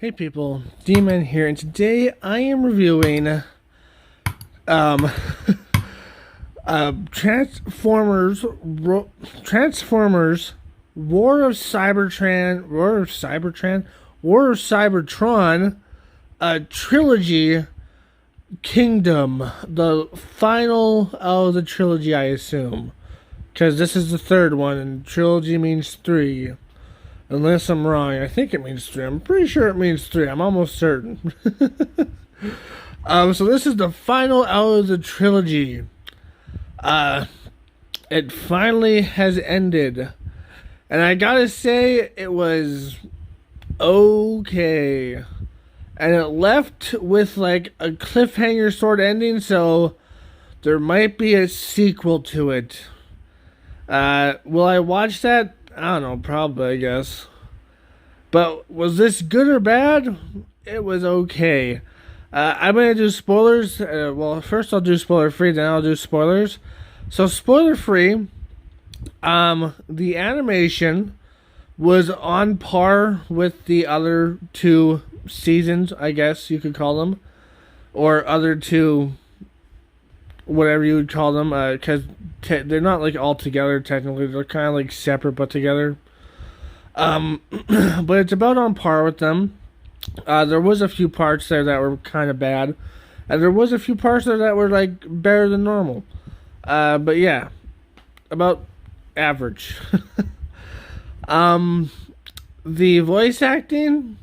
Hey people, D-Man here, and today I am reviewing um Transformers War of Cybertron Trilogy Kingdom, the final of the trilogy, I assume, because this is the third one and trilogy means three. Unless I'm wrong, I think it means three. I'm pretty sure it means three. I'm almost certain. So this is the final out of the trilogy. It finally has ended, and I gotta say it was okay. And it left with like a cliffhanger sort of ending, so there might be a sequel to it. Will I watch that? I don't know, probably, I guess. But was this good or bad? It was okay. I'm going to do spoilers. Well, first I'll do spoiler free, then I'll do spoilers. So, spoiler free, the animation was on par with the other two seasons, I guess you could call them. Or other two, whatever you would call them, because they're not like all together technically. They're kind of like separate but together. But it's about on par with them. There was a few parts there that were kind of bad, and there was a few parts there that were like better than normal. But yeah, about average. The voice acting,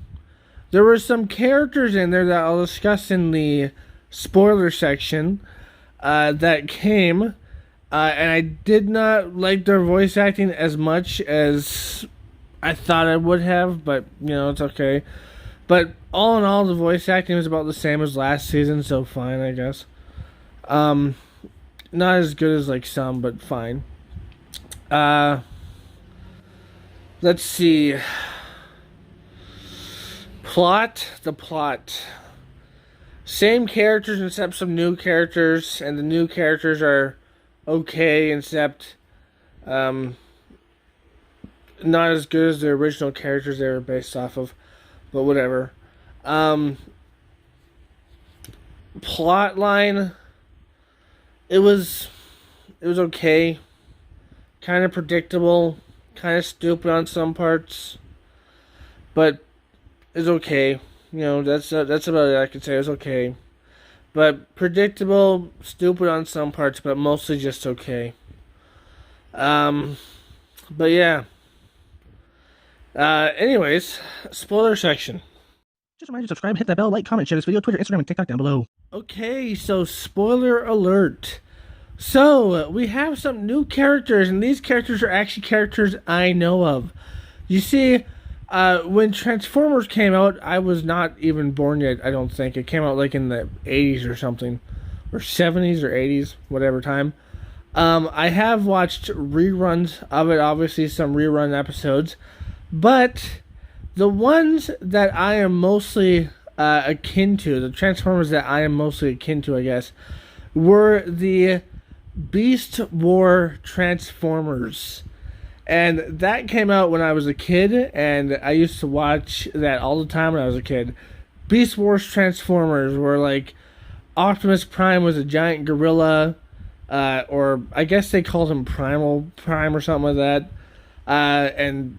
there were some characters in there that I'll discuss in the spoiler section that came, and I did not like their voice acting as much as I thought I would have, but you know, it's okay. But all in all, the voice acting was about the same as last season, so fine, I guess. Not as good as like some, but fine. Let's see. The plot. Same characters except some new characters, and the new characters are okay, except not as good as the original characters they were based off of, but whatever. Plot line, it was okay, kind of predictable, kind of stupid on some parts, but it's okay. You know, that's about it. I could say it was okay, but predictable, stupid on some parts, but mostly just okay. But yeah. Anyways, spoiler section. Just remind you to subscribe, hit that bell, like, comment, share this video, Twitter, Instagram, and TikTok down below. Okay, so spoiler alert. So, we have some new characters, and these characters are actually characters I know of. You see, when Transformers came out, I was not even born yet, I don't think. It came out like in the 80s or something. Or 70s or 80s, whatever time. I have watched reruns of it, obviously some rerun episodes. But the ones that I am mostly akin to, the Transformers that I am mostly akin to, I guess, were the Beast War Transformers. And that came out when I was a kid, and I used to watch that all the time when I was a kid. Beast Wars Transformers were like Optimus Prime was a giant gorilla, or I guess they called him Primal Prime or something like that, and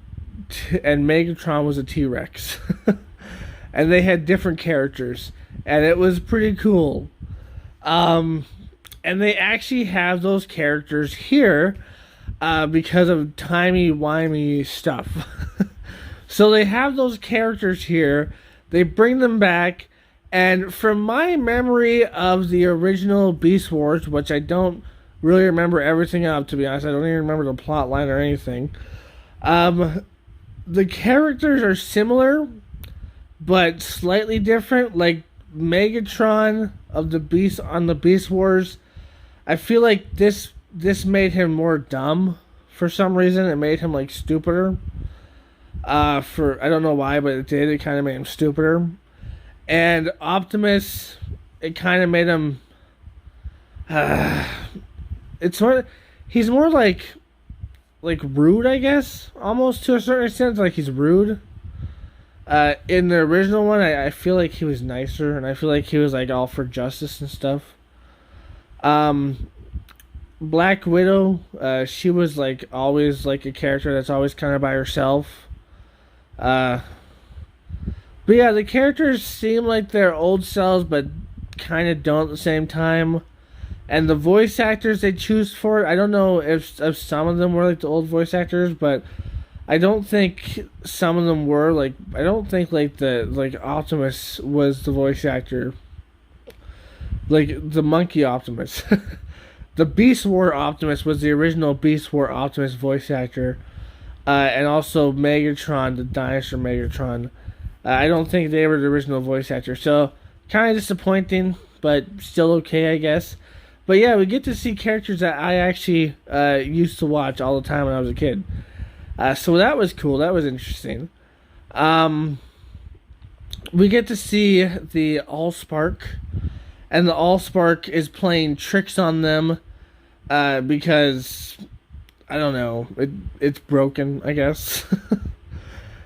Megatron was a T-Rex. And they had different characters, and it was pretty cool. And they actually have those characters here because of timey-wimey stuff. So they have those characters here, they bring them back, and from my memory of the original Beast Wars, which I don't really remember everything of, to be honest, I don't even remember the plot line or anything, the characters are similar, but slightly different. Like Megatron of the Beast on the Beast Wars, I feel like this made him more dumb for some reason. It made him like stupider. I don't know why, but it did. It kind of made him stupider. And Optimus, it kind of made him. He's more like rude, I guess, almost to a certain extent. Like he's rude. In the original one, I feel like he was nicer, and I feel like he was like all for justice and stuff. Um, Black Widow, she was like always like a character that's always kind of by herself. Uh, but yeah, the characters seem like they're old selves, but kind of don't at the same time. And the voice actors they choose for it, I don't know if some of them were like the old voice actors, but I don't think some of them were like. I don't think like the like Optimus was the voice actor, like the monkey Optimus. The Beast War Optimus was the original Beast War Optimus voice actor, and also Megatron, the dinosaur Megatron. I don't think they were the original voice actor, so kind of disappointing, but still okay, I guess. But yeah, we get to see characters that I actually used to watch all the time when I was a kid. So that was cool. That was interesting. We get to see the Allspark, and the Allspark is playing tricks on them because I don't know, it's broken, I guess.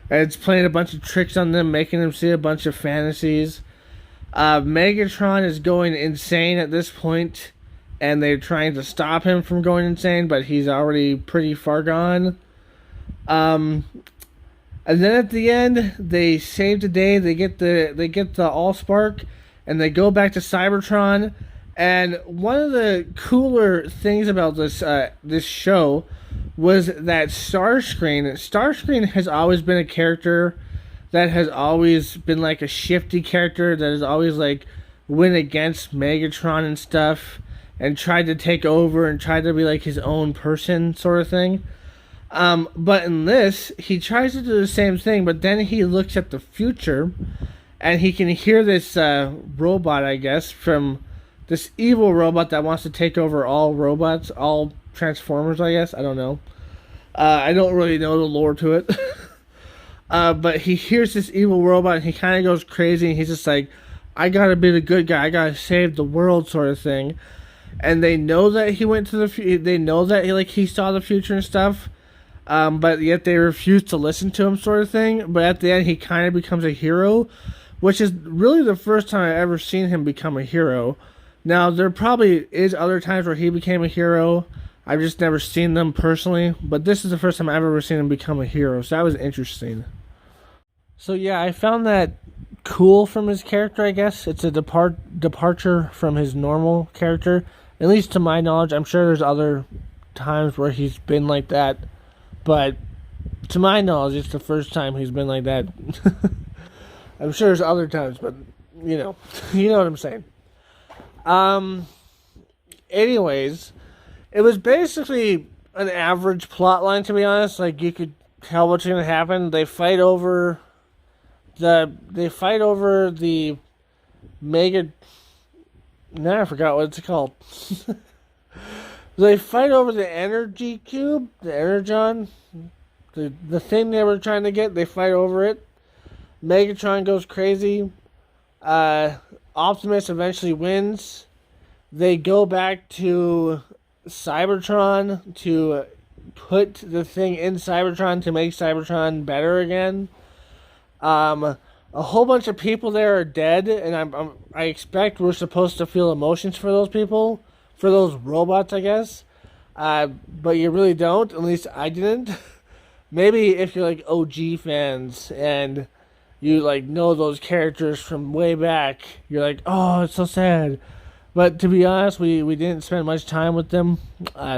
And it's playing a bunch of tricks on them, making them see a bunch of fantasies. Megatron is going insane at this point, and they're trying to stop him from going insane, but he's already pretty far gone. And then at the end, they save the day. They get the Allspark, and they go back to Cybertron. And one of the cooler things about this show was that Starscream has always been a character that has always been like a shifty character that has always like went against Megatron and stuff and tried to take over and tried to be like his own person sort of thing. But in this, he tries to do the same thing, but then he looks at the future and he can hear this robot, I guess, from this evil robot that wants to take over all robots, all Transformers, I guess. I don't know. I don't really know the lore to it. But he hears this evil robot and he kind of goes crazy and he's just like, I gotta be the good guy. I gotta save the world sort of thing. And they know that he went to the they know that he saw the future and stuff. But yet they refuse to listen to him sort of thing. But at the end he kind of becomes a hero, which is really the first time I've ever seen him become a hero. Now, there probably is other times where he became a hero. I've just never seen them personally. But this is the first time I've ever seen him become a hero. So that was interesting. So yeah, I found that cool from his character, I guess. It's a departure from his normal character. At least to my knowledge. I'm sure there's other times where he's been like that. But to my knowledge, it's the first time he's been like that. I'm sure there's other times, but you know what I'm saying. Anyways, it was basically an average plot line, to be honest. Like, you could tell what's gonna happen. They fight over the mega. Now I forgot what it's called. They fight over the energy cube, the energon, the thing they were trying to get. They fight over it. Megatron goes crazy. Optimus eventually wins. They go back to Cybertron to put the thing in Cybertron to make Cybertron better again. A whole bunch of people there are dead, and I expect we're supposed to feel emotions for those people, for those robots, I guess. But you really don't. At least I didn't. Maybe if you're like OG fans and you like know those characters from way back, you're like, oh, it's so sad. But to be honest, we didn't spend much time with them,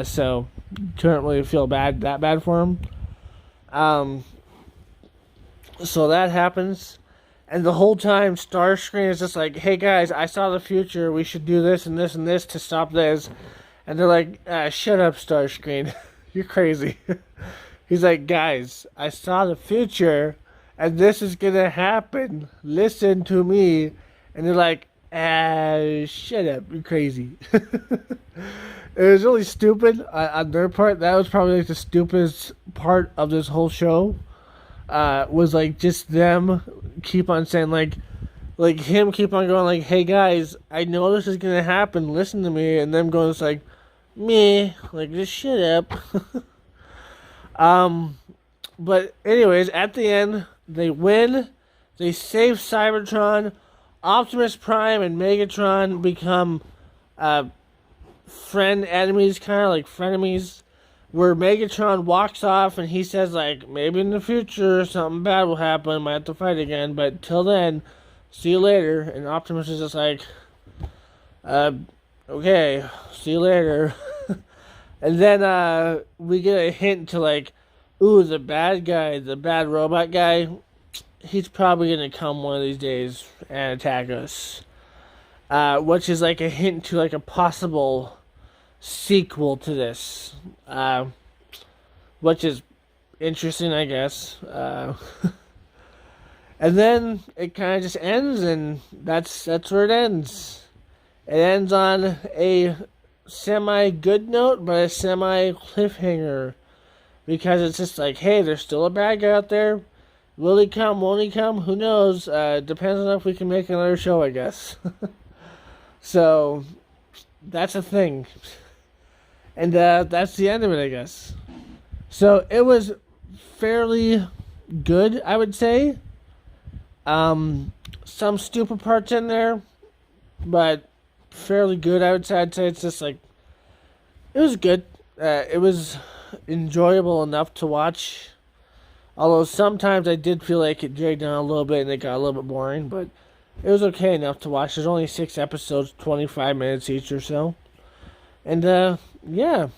so couldn't really feel that bad for them. So that happens, and the whole time Starscream is just like, hey guys, I saw the future, we should do this and this and this to stop this. And they're like, shut up, Starscream, you're crazy. He's like, guys, I saw the future, and this is gonna happen, listen to me. And they're like, shut up, you're crazy. It was really stupid on their part. That was probably like the stupidest part of this whole show. Was like just them keep on saying like him keep on going like, hey guys, I know this is gonna happen, listen to me, and them going just like, meh, like just shut up. But anyways, at the end they win. They save Cybertron. Optimus Prime and Megatron become friend enemies, kind of like frenemies. Where Megatron walks off and he says, like, maybe in the future something bad will happen, might have to fight again, but till then, see you later. And Optimus is just like, okay, see you later. And then we get a hint to, like, ooh, the bad guy, the bad robot guy, he's probably going to come one of these days and attack us. Which is like a hint to, like, a possible sequel to this, which is interesting, I guess. And then it kind of just ends, and that's where it ends. It ends on a semi-good note, but a semi-cliffhanger, because it's just like, hey, there's still a bad guy out there. Will he come? Won't he come? Who knows? Depends on if we can make another show, I guess. So that's a thing. And that's the end of it, I guess. So it was fairly good, I would say. Some stupid parts in there, but fairly good, I would say. I'd say it's just like, it was good. It was enjoyable enough to watch. Although sometimes I did feel like it dragged down a little bit and it got a little bit boring, but it was okay enough to watch. There's only 6 episodes, 25 minutes each or so. And, yeah.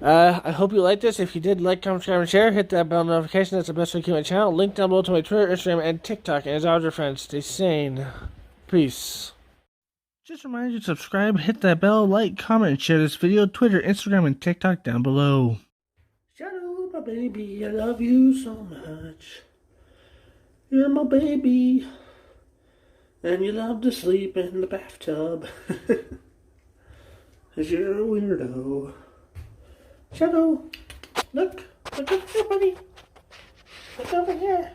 I hope you liked this. If you did, like, comment, subscribe, and share. Hit that bell notification. That's the best way to keep my channel. Link down below to my Twitter, Instagram, and TikTok. And as always, your friends, stay sane. Peace. Just remind you to subscribe, hit that bell, like, comment, and share this video. Twitter, Instagram, and TikTok down below. Shadow, my baby, I love you so much. You're my baby. And you love to sleep in the bathtub. 'Cause you're a weirdo. Shadow, look over here, buddy. Look over here.